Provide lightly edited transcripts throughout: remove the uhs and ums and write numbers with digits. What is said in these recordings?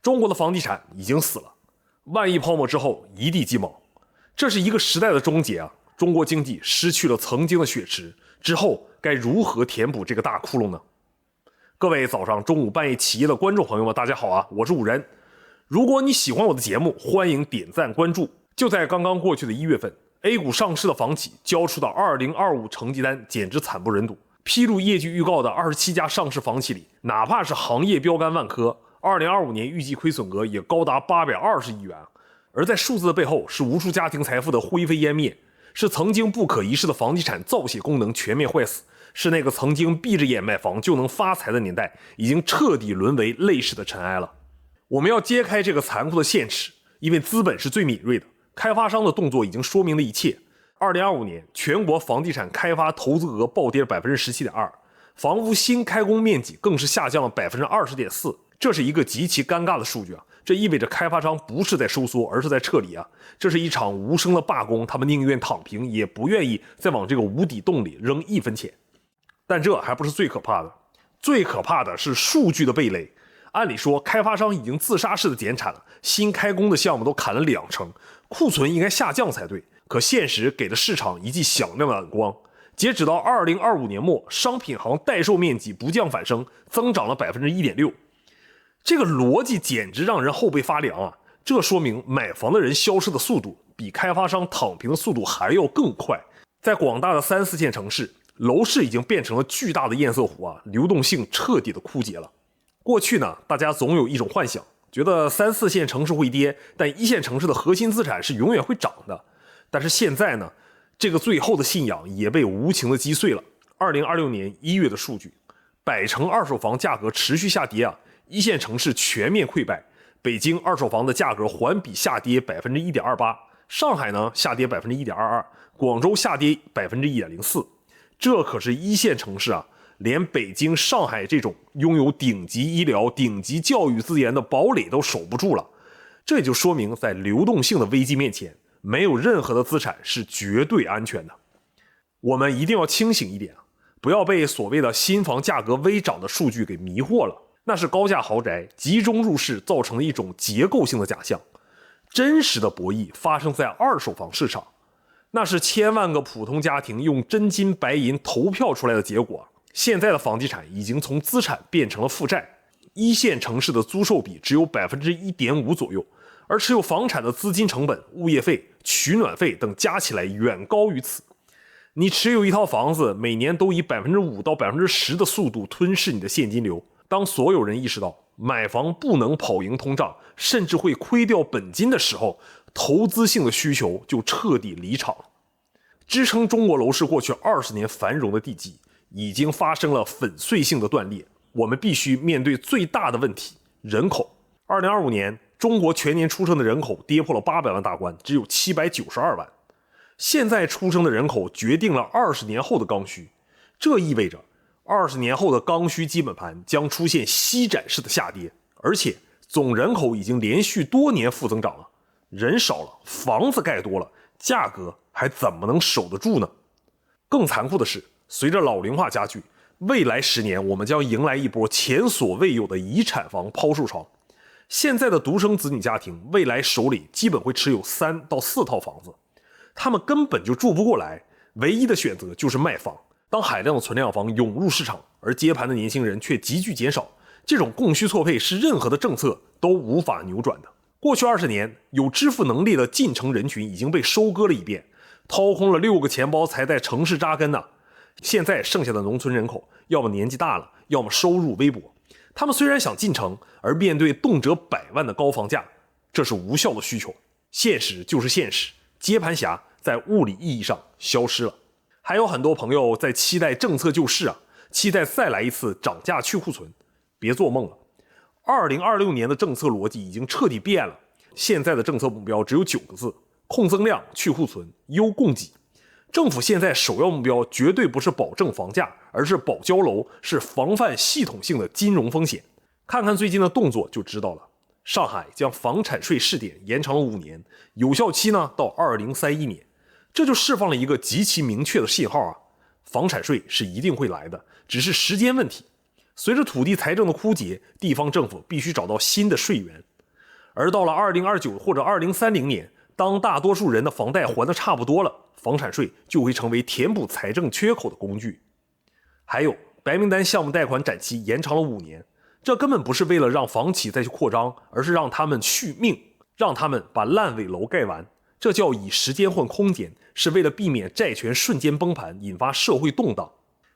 中國的房地產已經死了，萬億泡沫之後一地雞毛，這是一個時代的終結啊！中國經濟失去了曾經的血池，之後該如何填補這個大窟窿呢？各位早上、中午、半夜起夜的觀眾朋友們，大家好啊！我是五仁。如果你喜歡我的節目，歡迎點讚關注。就在剛剛過去的1月份 ，A 股上市的房企交出的2025成績單簡直慘不忍睹。披露業績預告的27家上市房企裡，哪怕是行業標杆萬科，2025年預計虧損額也高達820億元。而在數字的背後，是無數家庭財富的灰飛煙滅，是曾經不可一世的房地產造血功能全面壞死。是那個曾經閉着眼買房就能發財的年代，已經徹底淪為歷史的塵埃了。我們要揭開這個殘酷的現實，因為資本是最敏銳的，開發商的動作已經說明了一切。2025年，全國房地產開發投資額暴跌 17.2%， 房屋新開工面積更是下降了 20.4%， 這是一個極其尷尬的數据啊！這意味着開發商不是在收縮，而是在撤離啊！這是一場無聲的罷工，他們寧願躺平，也不願意再往這個無底洞裡扔1分錢。但這還不是最可怕的，最可怕的是數據的被雷。按理說，開發商已經自殺式的減產了，新開工的項目都砍了2成，庫存應該下降才对。可現實給了市場一記響亮的耳光。截止到2025年末，商品行待售面積不降反升，增長了 1.6%。這個邏輯簡直讓人後背發涼啊！這說明買房的人消失的速度比開發商躺平的速度還要更快。在廣大的3、4線城市，樓市已經變成了巨大的堰塞湖啊，流動性徹底的枯竭了。過去呢，大家總有一種幻想，覺得3、4線城市會跌，但1線城市的核心資產是永遠會漲的。但是現在呢，這個最後的信仰也被無情的擊碎了。2026年1月的數据，百城二手房價格持續下跌啊，1線城市全面溃敗。北京二手房的價格環比下跌 1.28%， 上海呢下跌 1.22%， 廣州下跌 1.04%。這可是1線城市啊，連北京、上海這種擁有頂級醫療、頂級教育資源的堡壘都守不住了。這也就說明，在流動性的危機面前，沒有任何的資產是絕對安全的。我們一定要清醒一點啊，不要被所謂的新房價格微漲的數據給迷惑了。那是高價豪宅集中入市造成的一種結構性的假象。真實的博弈發生在二手房市場。那是千萬個普通家庭用真金白銀投票出來的結果。現在的房地產已經從資產變成了負債，1線城市的租售比只有 1.5% 左右，而持有房產的資金成本、物業費、取暖費等加起來遠高於此。你持有一套房子，每年都以 5% 到 10% 的速度吞噬你的現金流。當所有人意識到買房不能跑贏通脹，甚至會虧掉本金的時候，投資性的需求就徹底離場了。支撐中國樓市過去20年繁榮的地基已經發生了粉碎性的斷裂。我們必須面對最大的問題：人口。2025年，中國全年出生的人口跌破了800萬大關，只有792萬。現在出生的人口決定了20年後的剛需，這意味着20年後的剛需基本盤將出現膝斬式的下跌，而且總人口已經連續多年負增長了。人少了，房子蓋多了，價格還怎麼能守得住呢？更殘酷的是，隨着老齡化加劇，未來10年我們將迎來一波前所未有的遺產房拋售潮。現在的獨生子女家庭未來手裡基本會持有3到4套房子，他們根本就住不過來，唯一的選擇就是賣房。當海量的存量房湧入市場，而接盤的年輕人卻急劇減少，這種供需錯配是任何的政策都無法扭轉的。過去20年，有支付能力的進城人群已經被收割了一遍，掏空了6個錢包才在城市扎根呢。現在剩下的農村人口，要麼年紀大了，要麼收入微薄。他們雖然想进城，而面對動輒100萬的高房價，這是無效的需求。現實就是現實，接盤俠在物理意義上消失了。還有很多朋友在期待政策救市啊，期待再來一次漲價去庫存。別做夢了，2026年的政策邏輯已經徹底變了。現在的政策目標只有9個字：控增量、去庫存、優供給。政府現在首要目標絕對不是保證房價，而是保交楼，是防範系統性的金融風險。看看最近的動作就知道了。上海將房產稅試點延長了5年，有效期呢到2031年。這就釋放了一個極其明確的信號啊，房產稅是一定會來的，只是時間問題。隨着土地財政的枯竭，地方政府必須找到新的稅源。而到了2029或者2030年，當大多數人的房貸還得差不多了，房產稅就會成為填補財政缺口的工具。還有，白名單項目貸款展期延長了5年，這根本不是為了讓房企再去擴張，而是讓他們續命，讓他們把爛尾樓蓋完。這叫以時間換空間，是為了避免債權瞬間崩盤，引發社會動盪。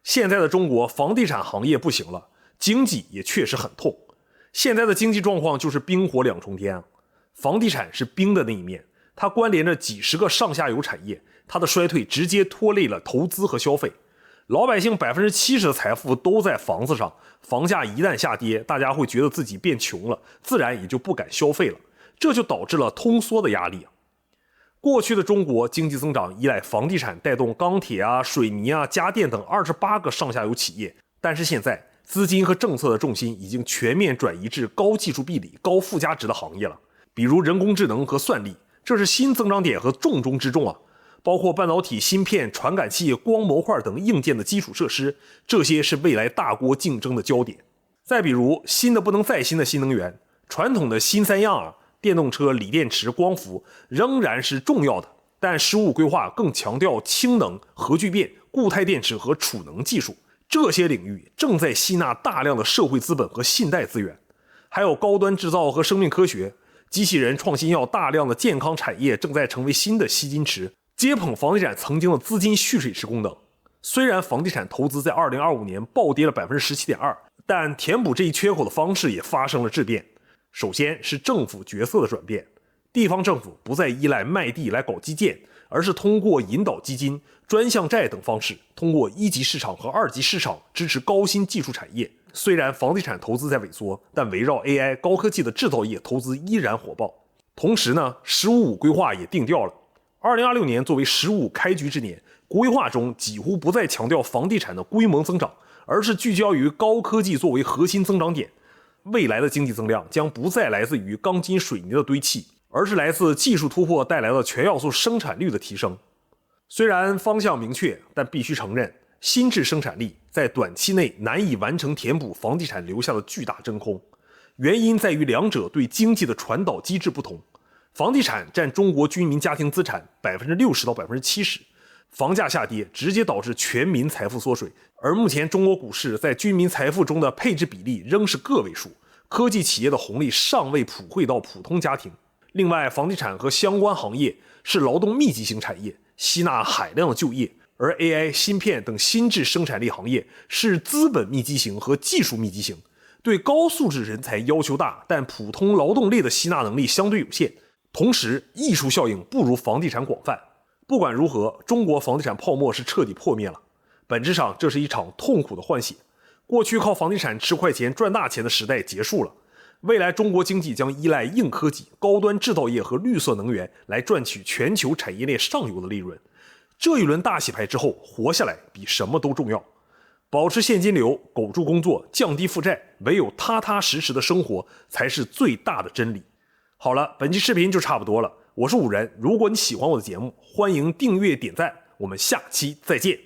現在的中國房地產行業不行了，經濟也確實很痛。現在的經濟狀況就是冰火兩重天啊。房地產是冰的那一面，它關聯着幾十個上下游產業，它的衰退直接拖累了投資和消費。老百姓70%的財富都在房子上，房價一旦下跌，大家會覺得自己變窮了，自然也就不敢消費了，這就導致了通縮的壓力。過去的中國經濟增長依賴房地產帶動鋼鐵啊、水泥啊、家電等28個上下游企業，但是現在資金和政策的重心已經全面轉移至高技術壁壘、高附加值的行業了，比如人工智能和算力，這是新增長點和重中之重啊。包括半導體、芯片、傳感器、光模塊等硬件的基礎設施，這些是未來大國競爭的焦點。再比如新的不能再新的新能源，傳統的新三樣啊，電動車、鋰電池、光伏仍然是重要的，但15規劃更強調氫能、核聚變、固態電池和儲能技術，這些領域正在吸納大量的社會資本和信貸資源。還有高端製造和生命科學，機器人創新藥大量的健康產業正在成為新的吸金池，接捧房地產曾經的資金蓄水池功能。雖然房地產投資在2025年暴跌了 17.2%， 但填補這一缺口的方式也發生了質變。首先是政府角色的轉變，地方政府不再依賴賣地來搞基建，而是通過引導基金、專項債等方式，通過一級市場和二級市场支持高新技術產業。雖然房地產投資在萎縮，但圍繞 AI 高科技的制造業投資依然火爆。同時呢，15規劃也定調了。2026年作為15開局之年，規劃中幾乎不再強調房地產的規模增長，而是聚焦於高科技作為核心增長點。未來的經濟增量將不再來自於鋼筋水泥的堆砌，而是來自技術突破帶來的全要素生產率的提升。雖然方向明確，但必須承認，新質生產力在短期內難以完成填補房地產留下的巨大真空。原因在於兩者對經濟的傳導機制不同。房地產佔中國居民家庭資產60%到70%，房價下跌直接導致全民財富縮水，而目前中國股市在居民財富中的配置比例仍是個位數，科技企業的紅利尚未普惠到普通家庭。另外，房地產和相關行業是勞動密集型產業，吸納海量的就業，而 AI、芯片等新質生產力行業是資本密集型和技術密集型，對高素質人才要求大，但普通勞動力的吸納能力相对有限。同時，溢出效应不如房地產廣泛。不管如何，中國房地產泡沫是徹底破滅了。本質上，這是一場痛苦的換血。過去靠房地產吃快錢賺大錢的時代結束了。未來中國經濟將依賴硬科技、高端製造業和綠色能源來賺取全球產業鏈上游的利潤。這一輪大洗牌之後，活下來比什麼都重要。保持現金流，苟住工作，降低負債，唯有踏踏實實的生活才是最大的真理。好了，本期視頻就差不多了。我是五人，如果你喜歡我的節目，歡迎訂閱點讚，我們下期再見。